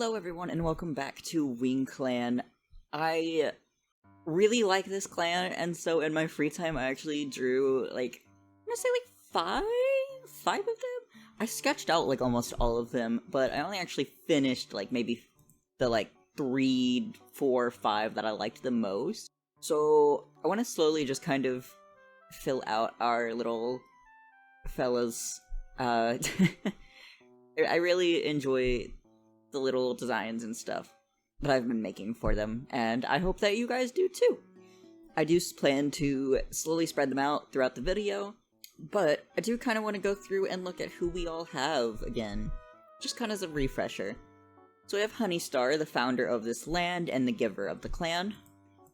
Hello everyone and welcome back to Wing Clan. I really like this clan, and so in my free time I actually drew I'm gonna say five of them? I sketched out almost all of them, but I only actually finished maybe the 3, 4, 5 that I liked the most. So I want to slowly just kind of fill out our little fellas. I really enjoy the little designs and stuff that I've been making for them, and I hope that you guys do too. I do plan to slowly spread them out throughout the video, but I do kind of want to go through and look at who we all have again, just kind of as a refresher. So we have Honeystar, the founder of this land and the giver of the clan.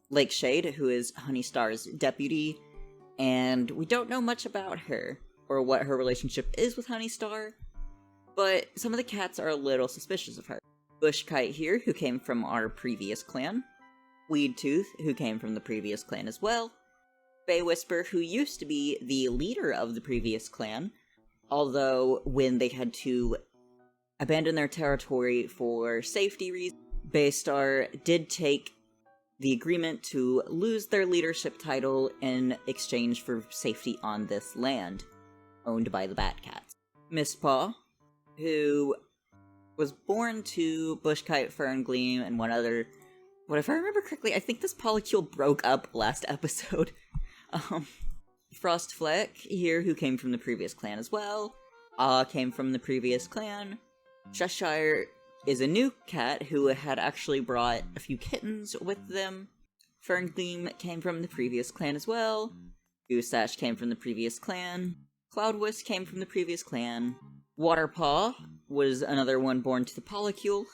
Lakeshade, who is Honeystar's deputy, and we don't know much about her, or what her relationship is with Honeystar, but some of the cats are a little suspicious of her. Bushkite here, who came from our previous clan. Weedtooth, who came from the previous clan as well. Baywhisper, who used to be the leader of the previous clan, although when they had to abandon their territory for safety reasons, Baystar did take the agreement to lose their leadership title in exchange for safety on this land, owned by the Batcats. Mistpaw, who was born to Bushkite, Ferngleam, and one other. But if I remember correctly, I think this polycule broke up last episode. Frostfleck here, who came from the previous clan as well. Came from the previous clan. Cheshire is a new cat who had actually brought a few kittens with them. Ferngleam came from the previous clan as well. Gooseash came from the previous clan. Cloudwisp came from the previous clan. Waterpaw was another one born to the polycule.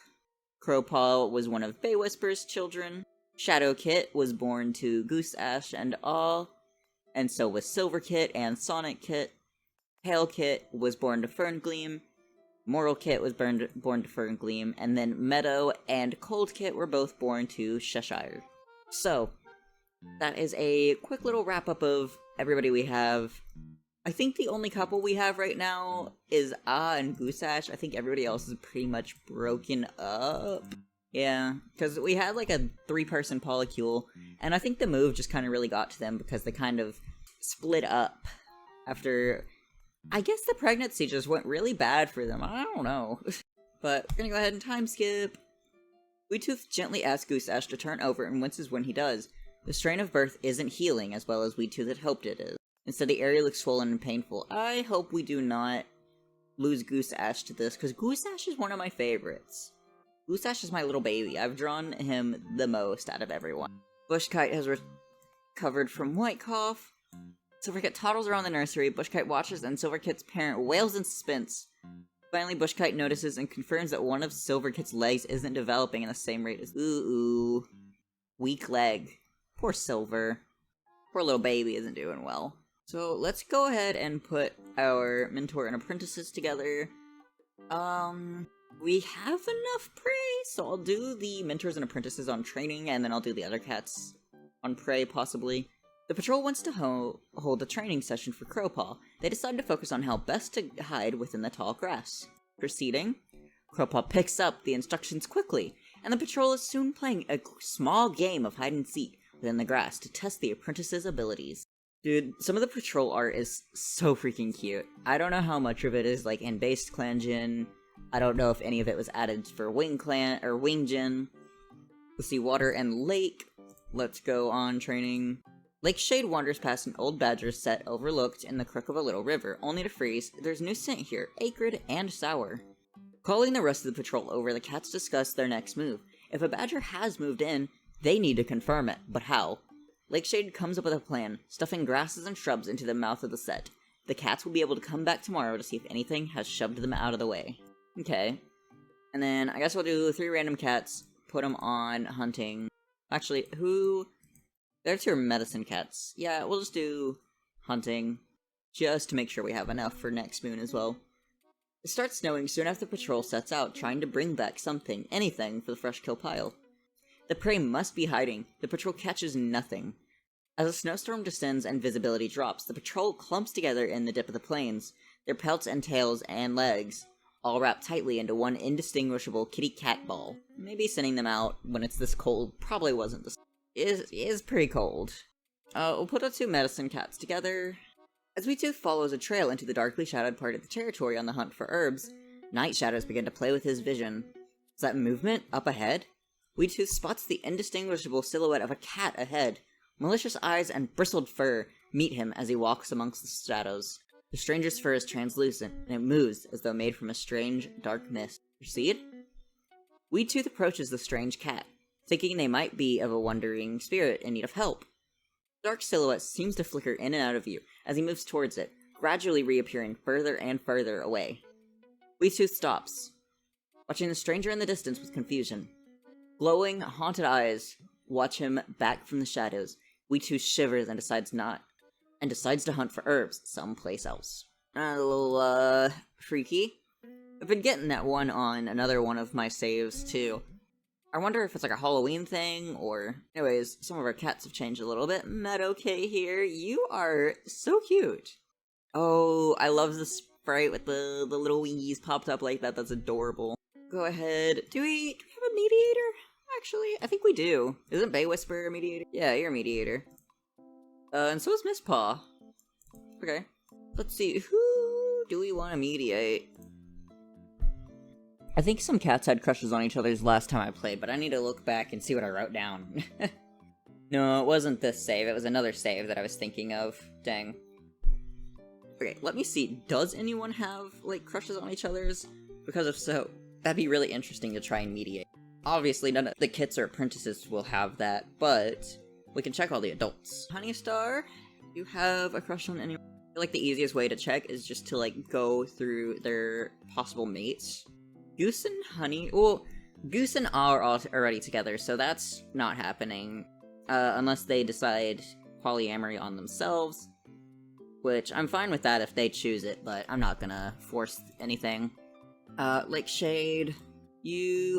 Crowpaw was one of Baywhisper's children. Shadowkit was born to Gooseash and Awe, and so was Silverkit and Sonickit. Halekit was born to Ferngleam. Moralkit was born to Ferngleam, and then Meadow and Coldkit were both born to Cheshire. So, that is a quick little wrap-up of everybody we have. I think the only couple we have right now is and Gooseash. I think everybody else is pretty much broken up. Yeah, because we had a 3-person polycule, and I think the move just kind of really got to them because they kind of split up after... I guess the pregnancy just went really bad for them. I don't know. But we're gonna go ahead and time skip. Weedtooth gently asks Gooseash to turn over and winces when he does. The strain of birth isn't healing as well as Weedtooth had hoped it is. Instead, the area looks swollen and painful. I hope we do not lose Gooseash to this, because Gooseash is one of my favorites. Gooseash is my little baby. I've drawn him the most out of everyone. Bushkite has recovered from white cough. Silverkit toddles around the nursery. Bushkite watches, and Silverkit's parent wails in suspense. Finally, Bushkite notices and confirms that one of Silverkit's legs isn't developing at the same rate as... Ooh. Weak leg. Poor Silver. Poor little baby isn't doing well. So let's go ahead and put our mentor and apprentices together. We have enough prey, so I'll do the mentors and apprentices on training, and then I'll do the other cats on prey, possibly. The patrol wants to hold a training session for Crowpaw. They decide to focus on how best to hide within the tall grass. Proceeding, Crowpaw picks up the instructions quickly, and the patrol is soon playing a small game of hide-and-seek within the grass to test the apprentices' abilities. Dude, some of the patrol art is so freaking cute. I don't know how much of it is in base ClanGen. I don't know if any of it was added for WingedGen. Let's see, water and lake. Let's go on training. Lakeshade wanders past an old badger set overlooked in the crook of a little river, only to freeze. There's new scent here, acrid and sour. Calling the rest of the patrol over, the cats discuss their next move. If a badger has moved in, they need to confirm it, but how? Lakeshade comes up with a plan, stuffing grasses and shrubs into the mouth of the set. The cats will be able to come back tomorrow to see if anything has shoved them out of the way. Okay. And then I guess we'll do 3 random cats, put them on hunting. Actually, They're 2 medicine cats. Yeah, we'll just do hunting, just to make sure we have enough for next moon as well. It starts snowing soon after the patrol sets out, trying to bring back something, anything, for the fresh kill pile. The prey must be hiding. The patrol catches nothing. As a snowstorm descends and visibility drops, the patrol clumps together in the dip of the plains, their pelts and tails and legs all wrapped tightly into one indistinguishable kitty-cat ball. Maybe sending them out when it's this cold probably wasn't the... is pretty cold. We'll put our 2 medicine cats together. As Weetooth follows a trail into the darkly shadowed part of the territory on the hunt for herbs, night shadows begin to play with his vision. Is that movement up ahead? Weetooth spots the indistinguishable silhouette of a cat ahead. Malicious eyes and bristled fur meet him as he walks amongst the shadows. The stranger's fur is translucent, and it moves as though made from a strange, dark mist. Proceed? Weetooth approaches the strange cat, thinking they might be of a wandering spirit in need of help. The dark silhouette seems to flicker in and out of view as he moves towards it, gradually reappearing further and further away. Weetooth stops, watching the stranger in the distance with confusion. Glowing, haunted eyes watch him back from the shadows. Weetooth shivers and decides to hunt for herbs someplace else. A little, freaky. I've been getting that one on another one of my saves, too. I wonder if it's like a Halloween thing, or... Anyways, some of our cats have changed a little bit. Meadowcay here, you are so cute. Oh, I love the sprite with the little wingies popped up like that. That's adorable. Go ahead. Do we have a mediator? Actually, I think we do. Isn't Bay Whisperer a mediator? Yeah, you're a mediator. And so is Miss Paw. Okay. Let's see, who do we want to mediate? I think some cats had crushes on each other's last time I played, but I need to look back and see what I wrote down. No, it wasn't this save, it was another save that I was thinking of. Dang. Okay, let me see, does anyone have, like, crushes on each other's? Because if so, that'd be really interesting to try and mediate. Obviously, none of the kits or apprentices will have that, but we can check all the adults. Honeystar, you have a crush on anyone? I feel like the easiest way to check is just to, like, go through their possible mates. Goose and Honey, well, Goose and are already together, so that's not happening. Unless they decide polyamory on themselves. Which, I'm fine with that if they choose it, but I'm not gonna force anything. Lake Shade,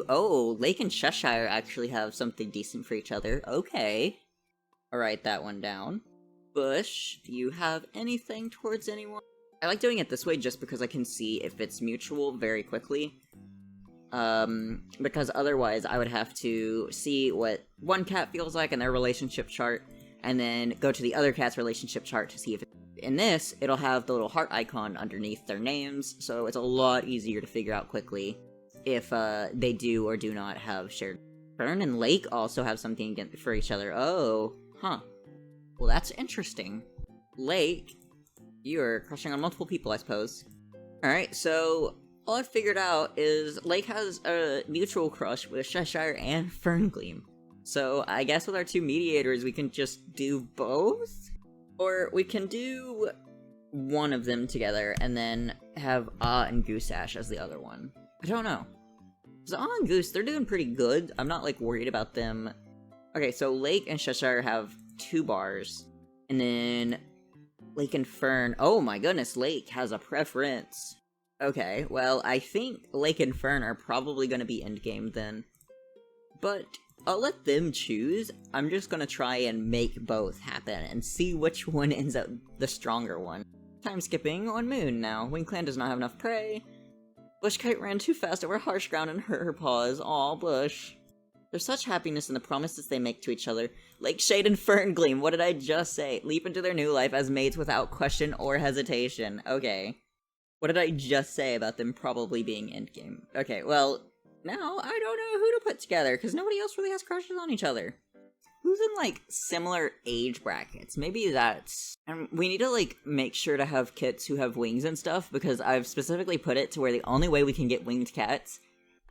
oh, Lake and Cheshire actually have something decent for each other. Okay. I'll write that one down. Bush, do you have anything towards anyone? I like doing it this way just because I can see if it's mutual very quickly. Because otherwise I would have to see what one cat feels like in their relationship chart, and then go to the other cat's relationship chart to see if in this, it'll have the little heart icon underneath their names, so it's a lot easier to figure out quickly if, they do or do not have shared. Fern and Lake also have something for each other. Oh, huh. Well, that's interesting. Lake, you're crushing on multiple people, I suppose. Alright, so all I've figured out is Lake has a mutual crush with Cheshire and Ferngleam. So I guess with our 2 mediators, we can just do both? Or we can do one of them together and then have and Goose Ash as the other one. I don't know. So and Goose, they're doing pretty good. I'm not, like, worried about them. Okay, so Lake and Cheshire have 2 bars. And then Lake and Fern. Oh my goodness, Lake has a preference. Okay, well, I think Lake and Fern are probably going to be endgame then. But I'll let them choose. I'm just gonna try and make both happen and see which one ends up the stronger one. Time skipping on Moon now. WingClan does not have enough prey. Bushkite ran too fast over harsh ground and hurt her paws. Aw, Bush. There's such happiness in the promises they make to each other. Lake Shade and Ferngleam, what did I just say? Leap into their new life as mates without question or hesitation. Okay. What did I just say about them probably being endgame? Okay, well, now I don't know who to put together, because nobody else really has crushes on each other. Who's in, like, similar age brackets? Maybe that's... And we need to, like, make sure to have kits who have wings and stuff, because I've specifically put it to where the only way we can get winged cats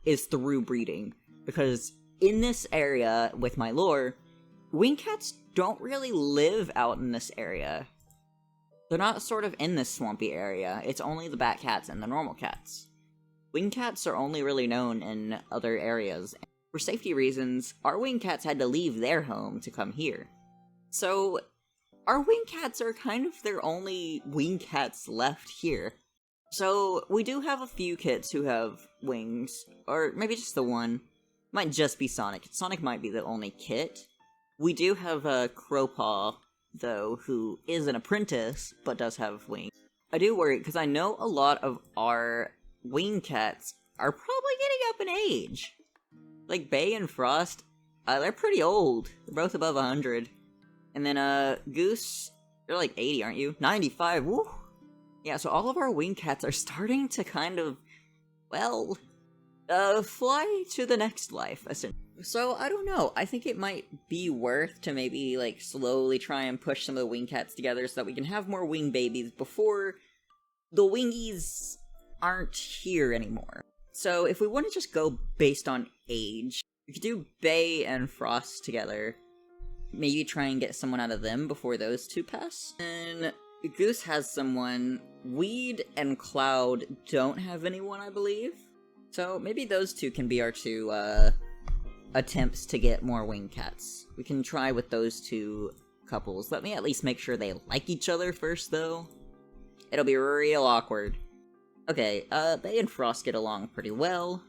is through breeding. Because in this area, with my lore, winged cats don't really live out in this area. They're not sort of in this swampy area. It's only the bat cats and the normal cats. Winged cats are only really known in other areas. For safety reasons, our winged cats had to leave their home to come here. So, our winged cats are kind of their only winged cats left here. So, we do have a few kits who have wings, or maybe just the one. Might just be Sonic. Sonic might be the only kit. We do have a Crowpaw, though, who is an apprentice, but does have wings. I do worry, because I know a lot of our wing cats are probably getting up in age. Like, Bay and Frost, they're pretty old. They're both above 100. And then, Goose, you're like 80, aren't you? 95, woo! Yeah, so all of our wing cats are starting to kind of, well, fly to the next life, essentially. So, I don't know, I think it might be worth to maybe, like, slowly try and push some of the wing cats together so that we can have more wing babies before the wingies aren't here anymore. So, if we want to just go based on age, we could do Bay and Frost together. Maybe try and get someone out of them before those two pass. And Goose has someone. Weed and Cloud don't have anyone, I believe. So maybe those two can be our two attempts to get more wing cats. We can try with those two couples. Let me at least make sure they like each other first, though. It'll be real awkward. Okay, Bay and Frost get along pretty well.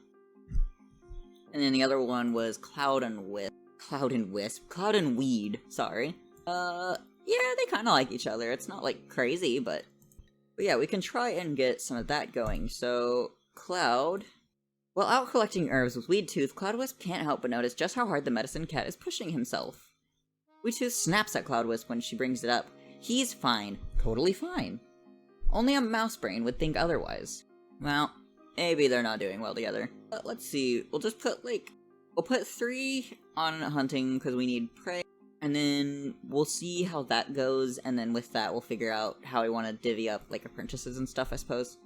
And then the other one was Cloud and Wisp. Cloud and Weed, sorry. Yeah, they kinda like each other. It's not, like, crazy, but yeah, we can try and get some of that going. So, Cloud... While out collecting herbs with Weed Tooth, Cloud Wisp can't help but notice just how hard the medicine cat is pushing himself. Weed Tooth snaps at Cloud Wisp when she brings it up. He's fine. Totally fine. Only a mouse brain would think otherwise. Well, maybe they're not doing well together. But let's see, we'll just put, like... We'll put 3 on hunting, because we need prey, and then we'll see how that goes, and then with that we'll figure out how we want to divvy up, like, apprentices and stuff, I suppose.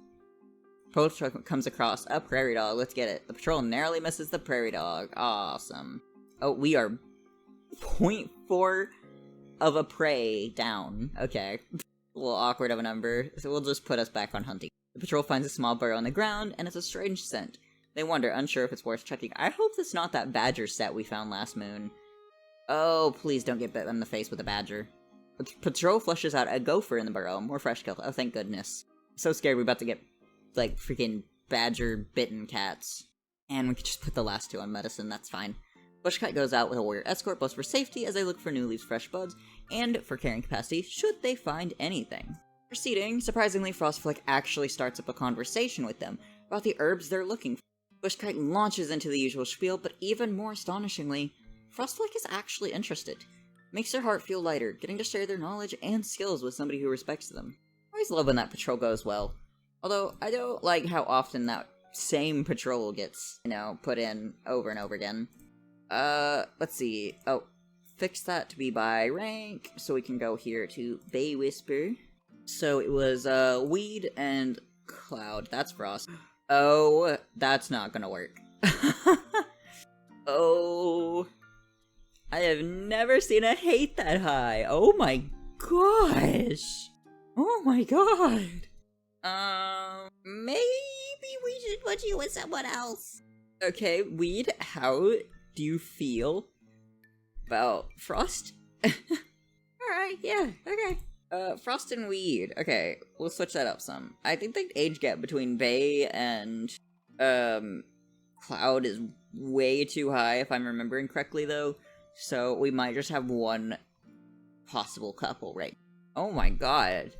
Patrol comes across a prairie dog, let's get it. The patrol narrowly misses the prairie dog, awesome. Oh, we are 0.4 of a prey down, okay. A little awkward of a number, so we'll just put us back on hunting. The patrol finds a small burrow on the ground, and it's a strange scent. They wonder, unsure if it's worth checking. I hope it's not that badger set we found last moon. Oh, please don't get bit in the face with a badger. The patrol flushes out a gopher in the burrow. More fresh kill. Oh, thank goodness. So scared we're about to get, like, freaking badger-bitten cats. And we could just put the last 2 on medicine, that's fine. Bushcat goes out with a warrior escort, both for safety as they look for new leaves, fresh buds, and for carrying capacity, should they find anything. Proceeding, surprisingly, Frostflick actually starts up a conversation with them about the herbs they're looking for. Bushkite launches into the usual spiel, but even more astonishingly, Frostflick is actually interested. Makes their heart feel lighter, getting to share their knowledge and skills with somebody who respects them. I always love when that patrol goes well. Although, I don't like how often that same patrol gets, you know, put in over and over again. Let's see. Oh, fix that to be by rank, so we can go here to Bay Whisper. So it was, Weed and Cloud. That's Frost. Oh, that's not gonna work. Oh, I have never seen a hate that high. Oh my gosh. Oh my god. Maybe we should put you with someone else. Okay, Weed, how do you feel about Frost? Alright, yeah, okay. Frost and Weed. Okay, we'll switch that up some. I think the age gap between Bay and, Cloud is way too high, if I'm remembering correctly, though. So we might just have one possible couple, right? Oh my god.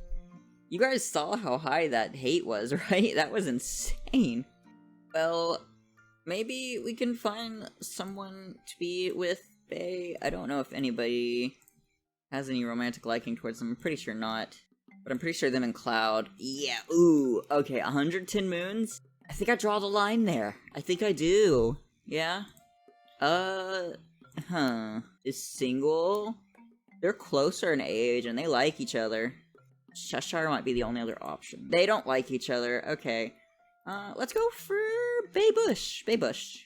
You guys saw how high that hate was, right? That was insane. Well, maybe we can find someone to be with Bay. I don't know if anybody has any romantic liking towards them. I'm pretty sure not. But I'm pretty sure them and Cloud. Yeah, ooh, okay, 110 moons? I think I draw the line there. I think I do. Yeah? Is single? They're closer in age, and they like each other. Cheshire might be the only other option. They don't like each other, okay. Let's go for Bay Bush. Bay Bush.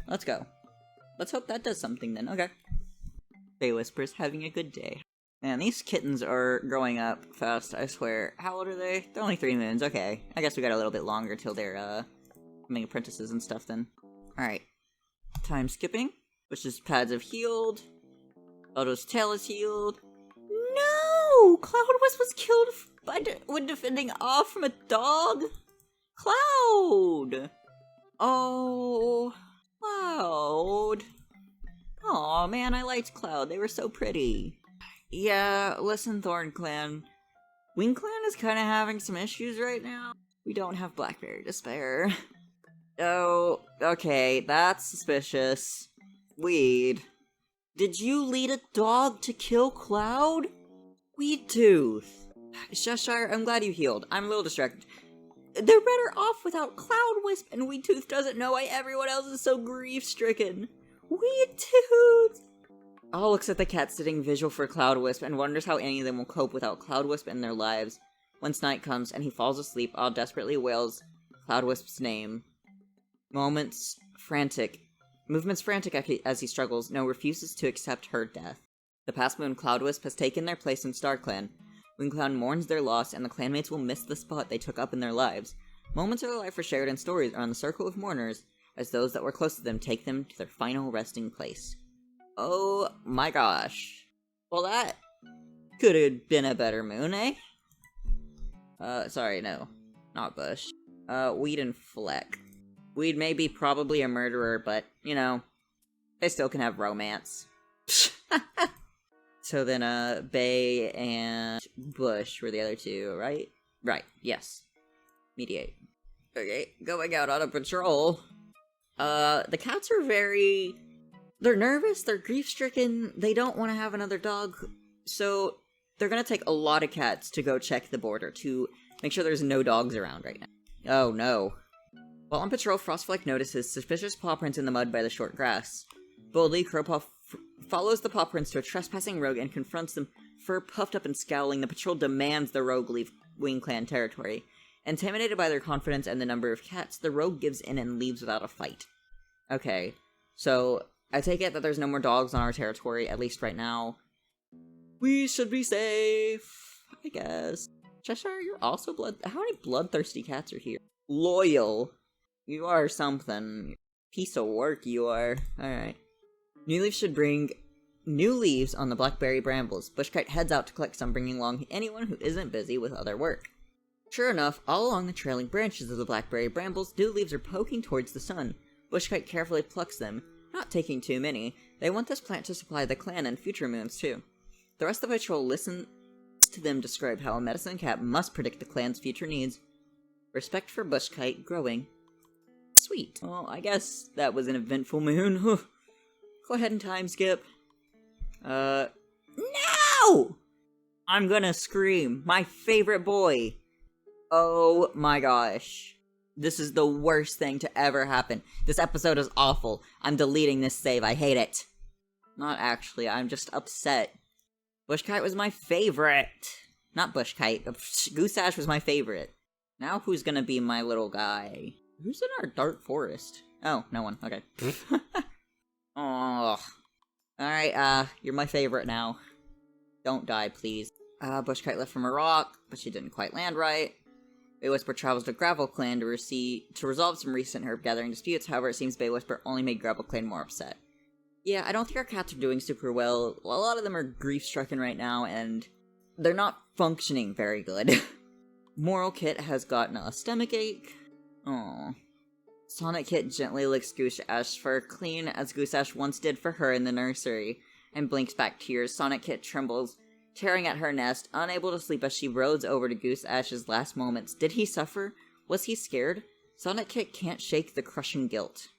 Let's go. Let's hope that does something then, okay. Bay Whisper's having a good day. Man, these kittens are growing up fast, I swear. How old are they? They're only 3 moons, okay. I guess we got a little bit longer till they're, becoming apprentices and stuff then. Alright. Time skipping. Bush's pads have healed. Otto's tail is healed. No! Cloud was killed when defending off from a dog? Cloud! Oh... Cloud... Aw, man, I liked Cloud. They were so pretty. Yeah, listen, Thorn Clan. Wing Clan is kind of having some issues right now. We don't have blackberry to spare. Oh, okay, that's suspicious. Weed. Did you lead a dog to kill Cloud? Weed Tooth. Cheshire, I'm glad you healed. I'm a little distracted. They're better off without Cloud Wisp, and Weed Tooth doesn't know why everyone else is so grief-stricken. Weed Tooth! All looks at the cat sitting visual for Cloud Wisp and wonders how any of them will cope without Cloud Wisp in their lives. Once night comes and he falls asleep, All desperately wails Cloud Wisp's name. Movements frantic as he struggles, No refuses to accept her death. The past moon Cloud Wisp has taken their place in StarClan. WingedGen mourns their loss, and the clanmates will miss the spot they took up in their lives. Moments of their life are shared in stories around the circle of mourners, as those that were close to them take them to their final resting place. Oh my gosh. Well, that could have been a better moon, eh? Sorry, no. Not Bush. Weed and Fleck. Weed may be probably a murderer, but, you know, they still can have romance. So then, Bay and Bush were the other two, right? Right, yes. Mediate. Okay, going out on a patrol. The cats are they're nervous, they're grief-stricken, they don't want to have another dog, so they're gonna take a lot of cats to go check the border to make sure there's no dogs around right now. Oh no. While on patrol, Frostfleck notices suspicious paw prints in the mud by the short grass. Boldly, Crowpaw follows the paw prints to a trespassing rogue and confronts them. Fur puffed up and scowling, the patrol demands the rogue leave Wing Clan territory. Intimidated by their confidence and the number of cats, the rogue gives in and leaves without a fight. Okay, so I take it that there's no more dogs on our territory, at least right now. We should be safe, I guess. Cheshire, you're also how many bloodthirsty cats are here? Loyal. You are something. Piece of work you are. Alright. New Leaves should bring new leaves on the blackberry brambles. Bushkite heads out to collect some, bringing along anyone who isn't busy with other work. Sure enough, all along the trailing branches of the blackberry brambles, new leaves are poking towards the sun. Bushkite carefully plucks them, not taking too many. They want this plant to supply the clan and future moons too. The rest of the patrol listen to them describe how a medicine cat must predict the clan's future needs. Respect for Bushkite growing. Sweet. Well, I guess that was an eventful moon. Go ahead and time skip. No! I'm gonna scream. My favorite boy. Oh my gosh. This is the worst thing to ever happen. This episode is awful. I'm deleting this save. I hate it. Not actually, I'm just upset. Bushkite was my favorite. Not Bushkite. Goose Ash was my favorite. Now who's gonna be my little guy? Who's in our dark forest? Oh, no one. Okay. Oh. Alright, you're my favorite now. Don't die, please. Bushkite left from a rock, but she didn't quite land right. Bay Whisper travels to Gravel Clan to resolve some recent herb gathering disputes. However, it seems Bay Whisper only made Gravel Clan more upset. Yeah, I don't think our cats are doing super well. A lot of them are grief-stricken right now, and they're not functioning very good. Moral Kit has gotten a stomach ache. Aww. Sonic Kit gently licks Goose Ash fur clean, as Goose Ash once did for her in the nursery, and blinks back tears. Sonic Kit trembles, tearing at her nest, unable to sleep as she roads over to Goose Ash's last moments. Did he suffer? Was he scared? Sonic Kit can't shake the crushing guilt.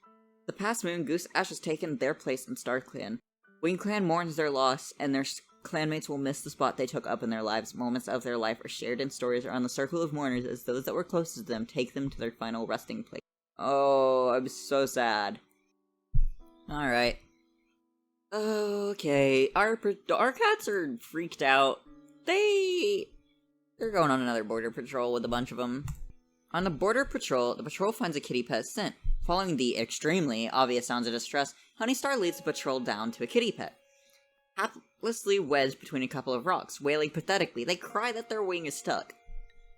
The past moon, Goose Ash has taken their place in StarClan. Wing Clan mourns their loss, and their clanmates will miss the spot they took up in their lives. Moments of their life are shared in stories around the circle of mourners as those that were closest to them take them to their final resting place. Oh, I'm so sad. Alright. Okay, our cats are freaked out. They're going on another border patrol with a bunch of them. On the border patrol, the patrol finds a kitty pet scent. Following the extremely obvious sounds of distress, Honeystar leads the patrol down to a kitty pet. Haplessly wedged between a couple of rocks, wailing pathetically, they cry that their wing is stuck.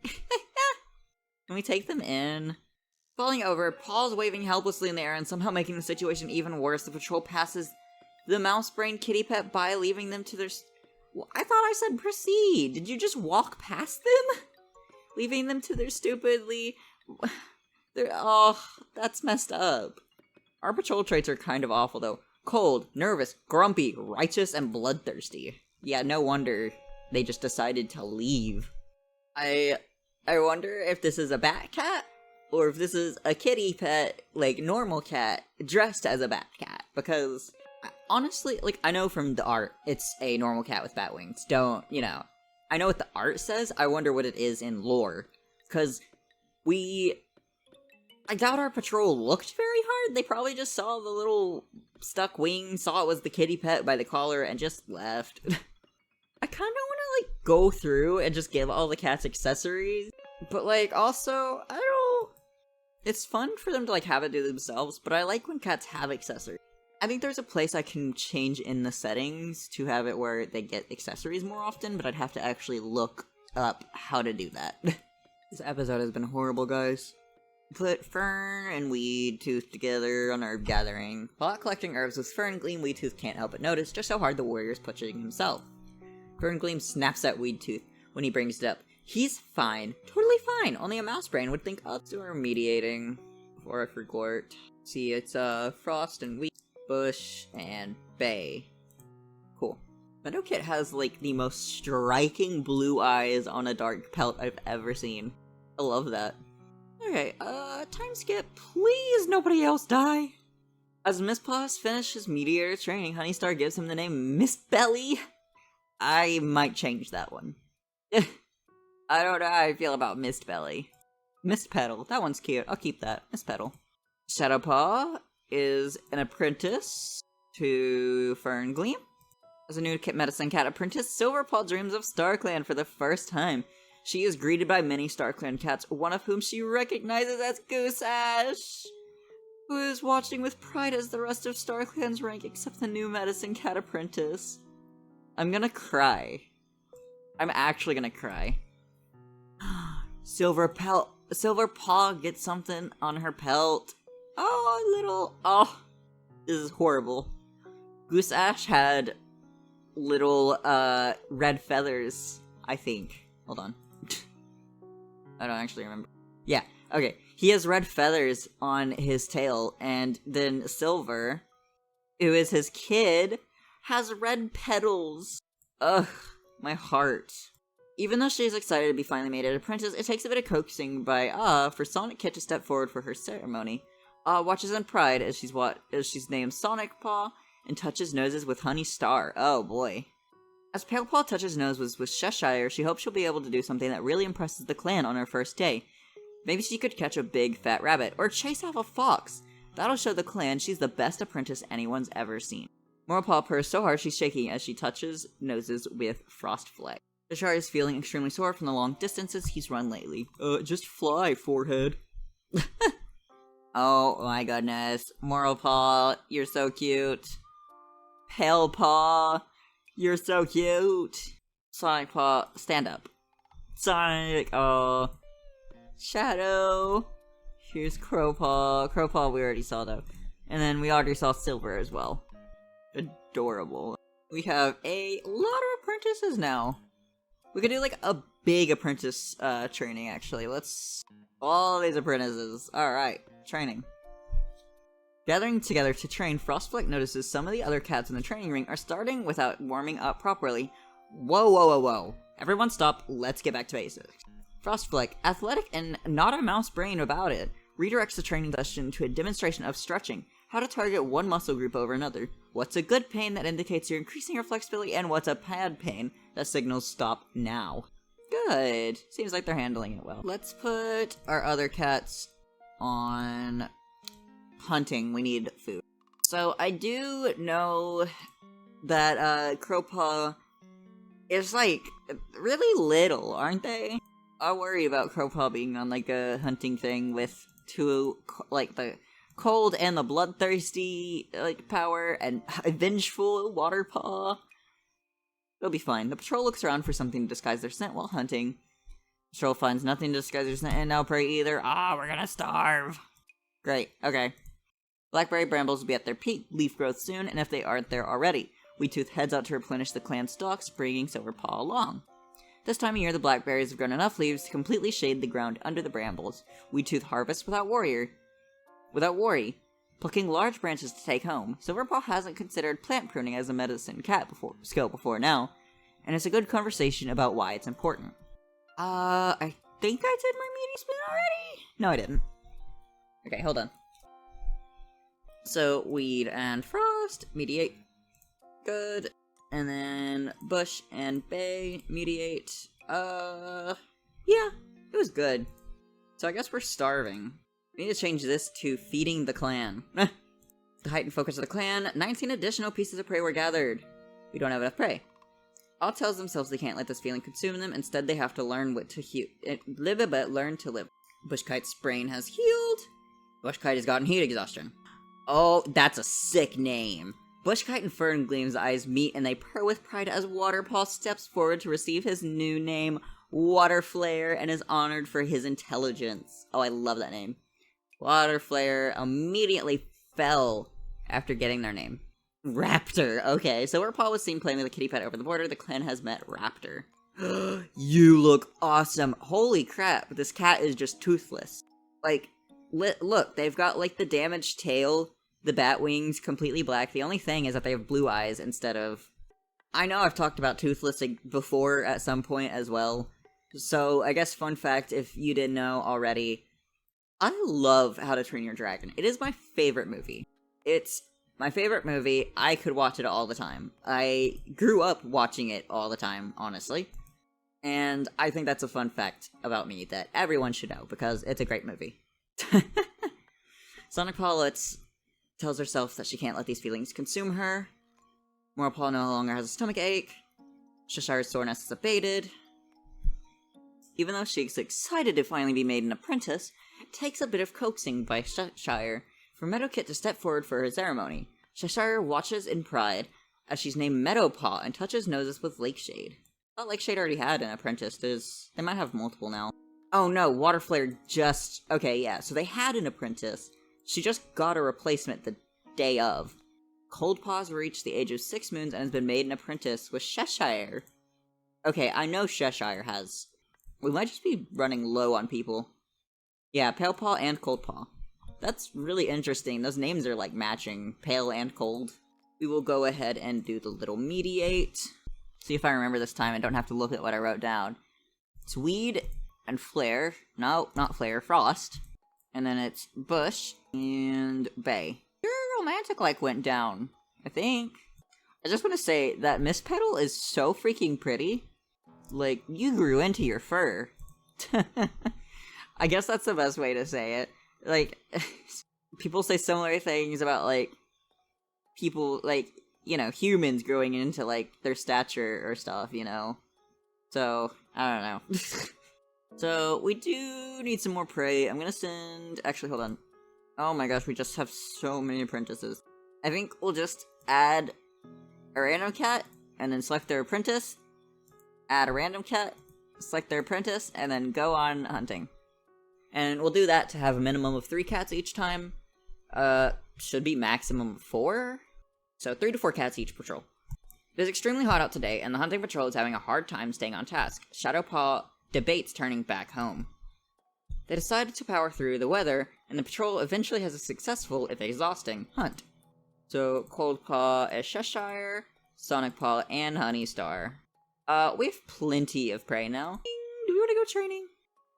Can we take them in? Falling over, paws waving helplessly in the air and somehow making the situation even worse, the patrol passes the mouse-brained kitty pet by, leaving them to their... I thought I said proceed! Did you just walk past them? Leaving them to their stupidly... Oh, that's messed up. Our patrol traits are kind of awful, though. Cold, nervous, grumpy, righteous, and bloodthirsty. Yeah, no wonder they just decided to leave. I I wonder if this is a bat cat, or if this is a kitty pet, like, normal cat, dressed as a bat cat. Because, honestly, like, I know from the art, it's a normal cat with bat wings. Don't, you know. I know what the art says, I wonder what it is in lore. Because I doubt our patrol looked very hard. They probably just saw the little stuck wing, saw it was the kitty pet by the collar, and just left. I kind of want to, like, go through and just give all the cats accessories. But, like, also, I don't... It's fun for them to, like, have it do themselves, but I like when cats have accessories. I think there's a place I can change in the settings to have it where they get accessories more often, but I'd have to actually look up how to do that. This episode has been horrible, guys. Put Fern and Weed Tooth together on herb gathering. While out collecting herbs with Fern Gleam, Weed Tooth can't help but notice just how hard the warrior is pushing himself. Fern Gleam snaps at Weed Tooth when he brings it up. He's fine. Totally fine. Only a mouse brain would think up to our mediating. Before I forgot. See, it's Frost and Wheat, Bush, and Bay. Cool. Meadowkit has, like, the most striking blue eyes on a dark pelt I've ever seen. I love that. Okay, time skip. Please, nobody else die. As Mistpaws finishes Meteor training, Honeystar gives him the name Mistbelly. I might change that one. I don't know how I feel about Mistbelly. Mistpetal, that one's cute. I'll keep that. Mistpetal. Shadowpaw is an apprentice to Fern Gleam. As a new medicine cat apprentice, Silverpaw dreams of StarClan for the first time. She is greeted by many StarClan cats, one of whom she recognizes as Goose Ash, who is watching with pride as the rest of StarClan's rank except the new medicine cat apprentice. I'm gonna cry. I'm actually gonna cry. Silverpaw gets something on her pelt. Oh, this is horrible. Goose Ash had little, red feathers, I think. Hold on. I don't actually remember. Yeah, okay. He has red feathers on his tail, and then Silver, who is his kid, has red petals. Ugh, my heart. Even though she's excited to be finally made an apprentice, it takes a bit of coaxing by for Sonic Kit to step forward for her ceremony. Watches in pride as she's named Sonic Paw and touches noses with Honeystar. Oh boy. As Pale Paw touches nose with Cheshire, she hopes she'll be able to do something that really impresses the clan on her first day. Maybe she could catch a big fat rabbit, or chase off a fox. That'll show the clan she's the best apprentice anyone's ever seen. Morepaw purrs so hard she's shaking as she touches noses with Frostfleck. Cheshire is feeling extremely sore from the long distances he's run lately. Just fly, forehead. Oh my goodness. Morepaw, you're so cute. Pale Paw, you're so cute. Sonic Paw, stand up. Sonic, oh. Shadow. Here's Crowpaw. Crowpaw we already saw though. And then we already saw Silver as well. Adorable. We have a lot of apprentices now. We could do like a big apprentice training actually. Let's... all these apprentices. Alright, training. Gathering together to train, Frostfleck notices some of the other cats in the training ring are starting without warming up properly. Whoa. Everyone stop, let's get back to basics. Frostfleck, athletic and not a mouse brain about it, redirects the training session to a demonstration of stretching, how to target one muscle group over another, what's a good pain that indicates you're increasing your flexibility, and what's a bad pain that signals stop now. Good. Seems like they're handling it well. Let's put our other cats on hunting. We need food. So I do know that Crowpaw is like really little, aren't they? I worry about Crowpaw being on like a hunting thing with two, like the cold and the bloodthirsty like power and a vengeful Waterpaw. It'll be fine. The patrol looks around for something to disguise their scent while hunting. The patrol finds nothing to disguise their scent and no prey either. We're gonna starve. Great, okay. Blackberry brambles will be at their peak leaf growth soon, and if they aren't there already, Weedtooth heads out to replenish the clan's stocks, bringing Silverpaw along. This time of year, the blackberries have grown enough leaves to completely shade the ground under the brambles. Weedtooth harvests without worry, plucking large branches to take home. Silverpaw hasn't considered plant pruning as a medicine cat skill before now, and it's a good conversation about why it's important. I think I did my meaty spin already? No, I didn't. Okay, hold on. So, Weed and Frost, mediate. Good. And then Bush and Bay, mediate. Yeah, it was good. So I guess we're starving. We need to change this to feeding the clan. The heightened focus of the clan, 19 additional pieces of prey were gathered. We don't have enough prey. All tells themselves they can't let this feeling consume them, instead they have to learn learn to live. Bushkite's brain has healed. Bushkite has gotten heat exhaustion. Oh, that's a sick name. Bushkite and Fern Gleam's eyes meet and they purr with pride as Waterpaw steps forward to receive his new name, Waterflare, and is honored for his intelligence. Oh, I love that name. Waterflare immediately fell after getting their name. Raptor. Okay, so where Paul was seen playing with a kitty pet over the border, the clan has met Raptor. You look awesome. Holy crap, this cat is just toothless. Like, look, they've got, like, the damaged tail, the bat wings completely black. The only thing is that they have blue eyes instead of... I know I've talked about toothless before at some point as well. So, I guess fun fact, if you didn't know already, I love How to Train Your Dragon. It is my favorite movie. It's my favorite movie. I could watch it all the time. I grew up watching it all the time, honestly. And I think that's a fun fact about me that everyone should know, because it's a great movie. Sonic Paw tells herself that she can't let these feelings consume her. Moorpaw no longer has a stomach ache. Cheshire's soreness is abated. Even though she's excited to finally be made an apprentice, it takes a bit of coaxing by Cheshire for Meadowkit to step forward for her ceremony. Cheshire watches in pride as she's named Meadowpaw and touches noses with Lakeshade. I thought Lakeshade already had an apprentice. They might have multiple now. Oh no, Waterflare just... Okay, yeah, so they had an apprentice. She just got a replacement the day of. Coldpaw's reached the age of 6 moons and has been made an apprentice with Cheshire. Okay, I know Cheshire has... We might just be running low on people. Yeah, Palepaw and Coldpaw. That's really interesting. Those names are, like, matching. Pale and Cold. We will go ahead and do the little mediate. See if I remember this time. I don't have to look at what I wrote down. It's Weed and Flare. No, not Flare. Frost. And then it's Bush and Bay. Your romantic, like, went down, I think. I just want to say that Miss Petal is so freaking pretty. Like, you grew into your fur. I guess that's the best way to say it. Like, people say similar things about, like, people, like, you know, humans growing into, like, their stature or stuff, you know? So, I don't know. So, we do need some more prey. I'm gonna send... Actually, hold on. Oh my gosh, we just have so many apprentices. I think we'll just add a random cat, and then select their apprentice, add a random cat, select their apprentice, and then go on hunting. And we'll do that to have a minimum of 3 cats each time. Should be maximum 4? So 3 to 4 cats each patrol. It is extremely hot out today, and the hunting patrol is having a hard time staying on task. Shadowpaw debates turning back home. They decided to power through the weather, and the patrol eventually has a successful, if exhausting, hunt. So, Coldpaw as Cheshire, Sonicpaw, and Honeystar. We have plenty of prey now. Do we want to go training?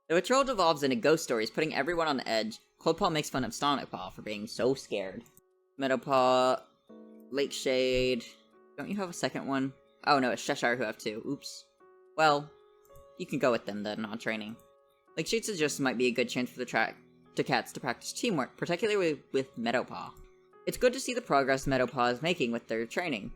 The patrol devolves into ghost stories, putting everyone on the edge. Coldpaw makes fun of Sonicpaw for being so scared. Meadowpaw, Lakeshade... Don't you have a second one? Oh no, it's Cheshire who have 2. Oops. Well, you can go with them then on training. Lakeshade suggests might be a good chance for the cats to practice teamwork, particularly with Meadowpaw. It's good to see the progress Meadowpaw is making with their training.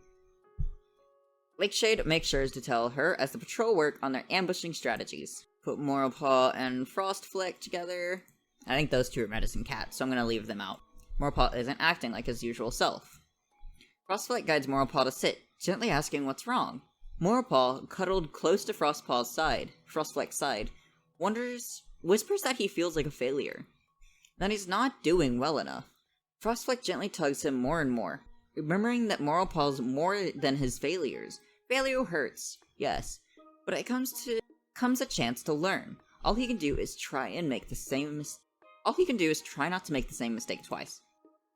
Lakeshade makes sure to tell her as the patrol work on their ambushing strategies. Put Moralpaw and Frostflick together. I think those 2 are medicine cats, so I'm gonna leave them out. Moralpaw isn't acting like his usual self. Frostflick guides Moralpaw to sit, gently asking what's wrong. Moralpaw, cuddled close to Frostflick's side, whispers that he feels like a failure. That he's not doing well enough. Frostflick gently tugs him more and more, remembering that Moralpaw's more than his failures. Failure hurts, yes, but it comes a chance to learn. All he can do is try not to make the same mistake twice.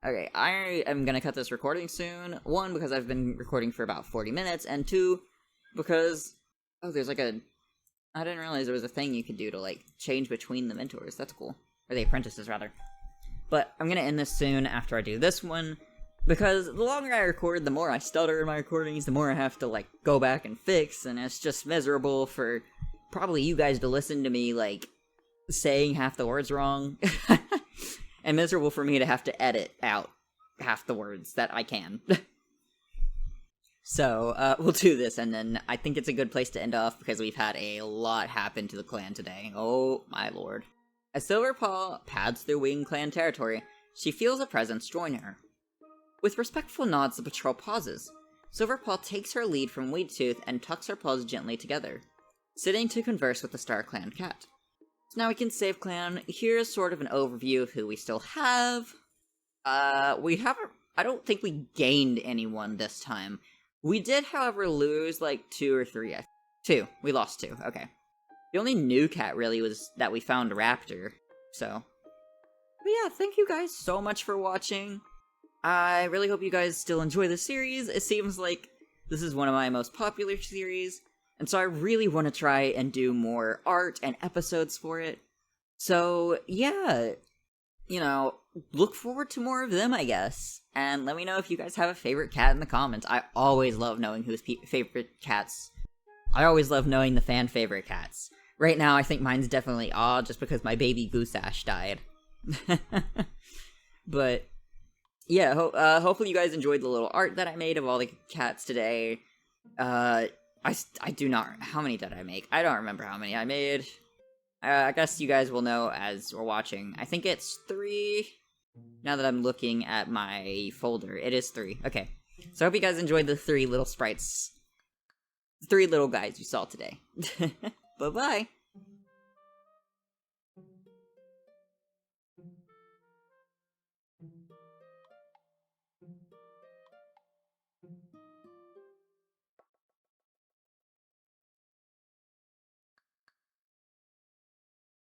Okay, I am gonna cut this recording soon. 1, because I've been recording for about 40 minutes, and 2, because... Oh, there's like a I didn't realize there was a thing you could do to, like, change between the mentors. That's cool. Or the apprentices, rather. But I'm gonna end this soon after I do this one, because the longer I record, the more I stutter in my recordings, the more I have to, like, go back and fix, and it's just miserable for probably you guys to listen to me, like, saying half the words wrong. And miserable for me to have to edit out half the words that I can. So, we'll do this, and then I think it's a good place to end off, because we've had a lot happen to the clan today. Oh, my lord. As Silverpaw pads through Wing Clan territory, she feels a presence join her. With respectful nods, the patrol pauses. Silverpaw takes her lead from Weedtooth and tucks her paws gently together, sitting to converse with the Star Clan cat. So now we can save clan. Here's sort of an overview of who we still have. We haven't... I don't think we gained anyone this time. We did, however, lose, like, 2 or 3. 2. We lost 2. Okay. The only new cat, really, was that we found Raptor. So. But yeah, thank you guys so much for watching. I really hope you guys still enjoy the series. It seems like this is one of my most popular series. And so I really want to try and do more art and episodes for it. So, yeah. You know, look forward to more of them, I guess. And let me know if you guys have a favorite cat in the comments. I always love knowing whose favorite cats. I always love knowing the fan favorite cats. Right now, I think mine's definitely Aw, just because my baby Goose Ash died. But, yeah, hopefully you guys enjoyed the little art that I made of all the cats today. I do not... How many did I make? I don't remember how many I made. I guess you guys will know as we're watching. I think it's 3. Now that I'm looking at my folder, it is 3. Okay. So I hope you guys enjoyed the 3 little sprites. 3 little guys you saw today. Bye-bye.